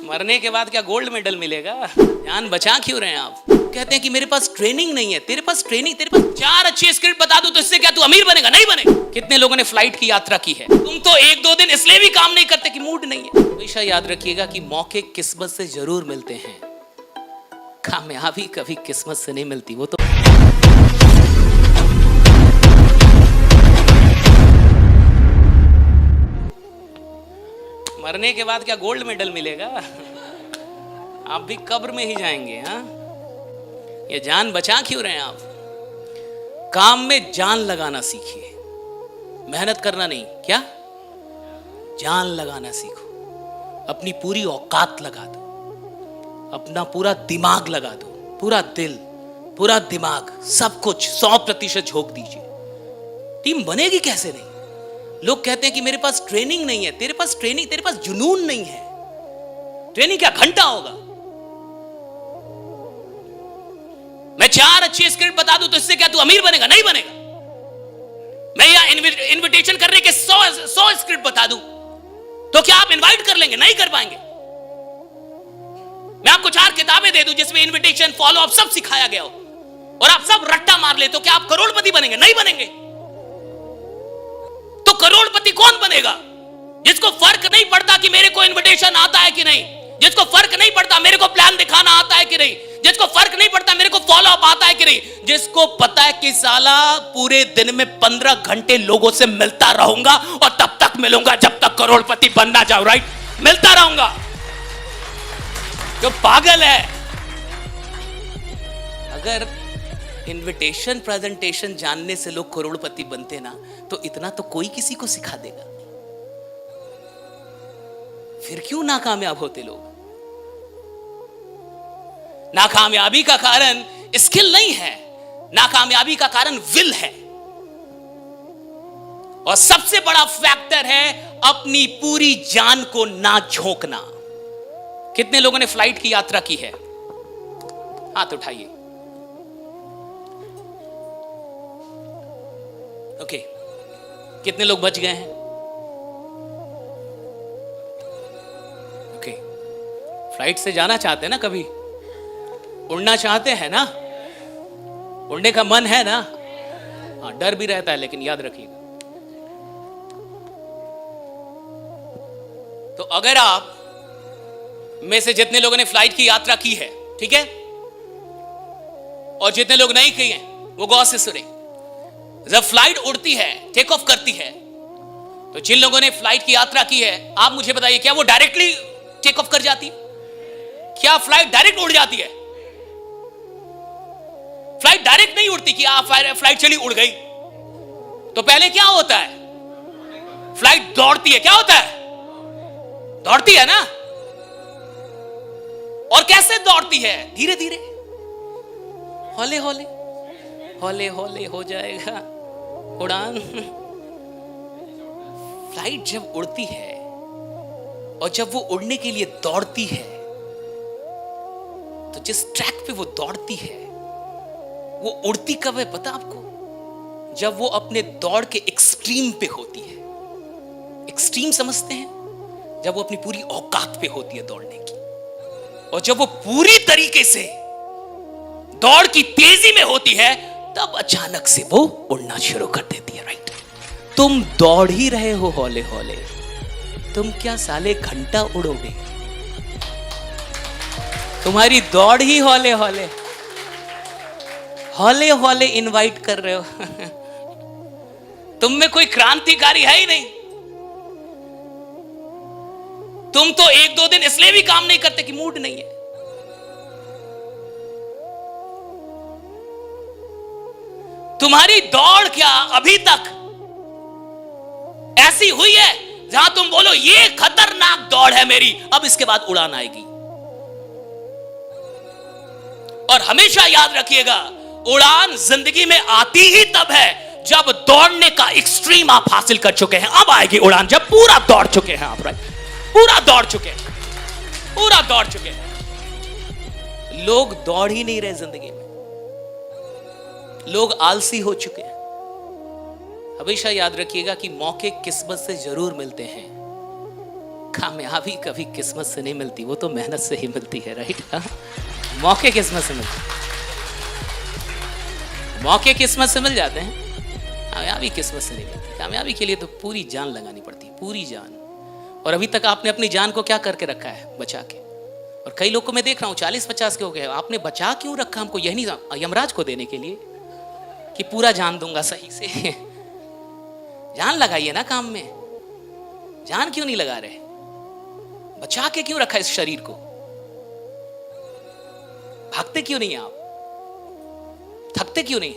मरने के बाद क्या गोल्ड मेडल मिलेगा? जान बचा क्यों रहे हैं आप? कहते हैं कि मेरे पास ट्रेनिंग नहीं है। तेरे पास ट्रेनिंग, तेरे पास 4 अच्छी स्क्रिप्ट बता दूं तो इससे क्या तू अमीर बनेगा? नहीं बनेगा। कितने लोगों ने फ्लाइट की यात्रा की है? तुम तो 1-2 दिन इसलिए भी काम नहीं करते कि मूड नहीं है। हमेशा याद रखिएगा कि मौके किस्मत से जरूर मिलते हैं, कामयाबी कभी किस्मत से नहीं मिलती। वो तो मरने के बाद क्या गोल्ड मेडल मिलेगा? आप भी कब्र में ही जाएंगे। हाँ, ये जान बचा क्यों रहे हैं आप? काम में जान लगाना सीखिए, मेहनत करना नहीं। क्या? जान लगाना सीखो। अपनी पूरी औकात लगा दो, अपना पूरा दिमाग लगा दो, पूरा दिल, पूरा दिमाग, सब कुछ 100% झोंक दीजिए। टीम बनेगी कैसे नहीं? लोग कहते हैं कि मेरे पास ट्रेनिंग नहीं है। तेरे पास ट्रेनिंग, तेरे पास जुनून नहीं है। ट्रेनिंग क्या घंटा होगा? मैं 4 अच्छी स्क्रिप्ट बता दूं तो इससे क्या तू अमीर बनेगा? नहीं बनेगा। मैं यहां इनविटेशन करने के 100 स्क्रिप्ट बता दूं तो क्या आप इनवाइट कर लेंगे? नहीं कर पाएंगे। मैं आपको 4 किताबें दे दूं जिसमें इनविटेशन, फॉलो अप सब सिखाया गया हो और आप सब रट्टा मार ले तो क्या आप करोड़पति बनेंगे? नहीं बनेंगे। तो करोड़पति कौन बनेगा? जिसको फर्क नहीं पड़ता कि मेरे को इनविटेशन आता है कि नहीं, जिसको फर्क नहीं पड़ता मेरे को प्लान दिखाना आता है कि नहीं, जिसको फर्क नहीं पड़ता मेरे को फॉलो अप आता है कि नहीं, जिसको पता है कि साला पूरे दिन में 15 घंटे लोगों से मिलता रहूंगा और तब तक मिलूंगा जब तक करोड़पति बनना जाऊं। राइट? मिलता रहूंगा। जो पागल है। अगर इनविटेशन प्रेजेंटेशन जानने से लोग करोड़पति बनते ना तो इतना तो कोई किसी को सिखा देगा। फिर क्यों नाकामयाब होते लोग? नाकामयाबी का कारण स्किल नहीं है, नाकामयाबी का कारण विल है। और सबसे बड़ा फैक्टर है अपनी पूरी जान को ना झोंकना। कितने लोगों ने फ्लाइट की यात्रा की है? हाथ उठाइए। ओके, कितने लोग बच गए हैं? ओके, फ्लाइट से जाना चाहते हैं ना? कभी उड़ना चाहते हैं ना? उड़ने का मन है ना? हाँ, डर भी रहता है, लेकिन याद रखिएगा, तो अगर आप में से जितने लोगों ने फ्लाइट की यात्रा की है, ठीक है, और जितने लोग नहीं की हैं वो गौर से सुने। जब फ्लाइट उड़ती है, टेक ऑफ करती है, तो जिन लोगों ने फ्लाइट की यात्रा की है, आप मुझे बताइए, क्या वो डायरेक्टली टेक ऑफ कर जाती है? क्या फ्लाइट डायरेक्ट उड़ जाती है? फ्लाइट डायरेक्ट नहीं उड़ती कि आप फ्लाइट चली उड़ गई। तो पहले क्या होता है? फ्लाइट दौड़ती है। क्या होता है? दौड़ती है ना? और कैसे दौड़ती है? धीरे धीरे, हौले हौले, हौले हौले हो जाएगा उड़ान। फ्लाइट जब उड़ती है और जब वो उड़ने के लिए दौड़ती है, तो जिस ट्रैक पे वो दौड़ती है वो उड़ती कब है पता आपको? जब वो अपने दौड़ के एक्सट्रीम पे होती है। एक्सट्रीम समझते हैं? जब वो अपनी पूरी औकात पे होती है दौड़ने की, और जब वो पूरी तरीके से दौड़ की तेजी में होती है, तब अचानक से वो उड़ना शुरू कर देती है। राइट? तुम दौड़ ही रहे हो हौले हौले, तुम क्या साले घंटा उड़ोगे? तुम्हारी दौड़ ही हौले हौले, हौले हौले इनवाइट कर रहे हो। तुम में कोई क्रांतिकारी है ही नहीं। तुम तो 1-2 दिन इसलिए भी काम नहीं करते कि मूड नहीं है। तुम्हारी दौड़ क्या अभी तक ऐसी हुई है जहां तुम बोलो ये खतरनाक दौड़ है मेरी, अब इसके बाद उड़ान आएगी? और हमेशा याद रखिएगा, उड़ान जिंदगी में आती ही तब है जब दौड़ने का एक्सट्रीम आप हासिल कर चुके हैं। अब आएगी उड़ान जब पूरा दौड़ चुके हैं आप। राइट? पूरा दौड़ चुके हैं, पूरा दौड़ चुके हैं। लोग दौड़ ही नहीं रहे जिंदगी में, लोग आलसी हो चुके हैं। हमेशा याद रखिएगा कि मौके किस्मत से जरूर मिलते हैं, कामयाबी कभी किस्मत से नहीं मिलती, वो तो मेहनत से ही मिलती है, राइट? मौके किस्मत से मिलते हैं, मौके किस्मत से मिल जाते हैं, कामयाबी किस्मत से नहीं मिलती। कामयाबी के लिए तो पूरी जान लगानी पड़ती है, पूरी जान। और अभी तक आपने अपनी जान को क्या करके रखा है? बचा के। और कई लोग को मैं देख रहा हूँ 40-50 के हो गए, आपने बचा क्यों रखा हमको? यही नहीं, यमराज को देने के लिए कि पूरा जान दूंगा सही से। जान लगाइए ना काम में, जान क्यों नहीं लगा रहे? बचा के क्यों रखा इस शरीर को? भागते क्यों नहीं आप? थकते क्यों नहीं?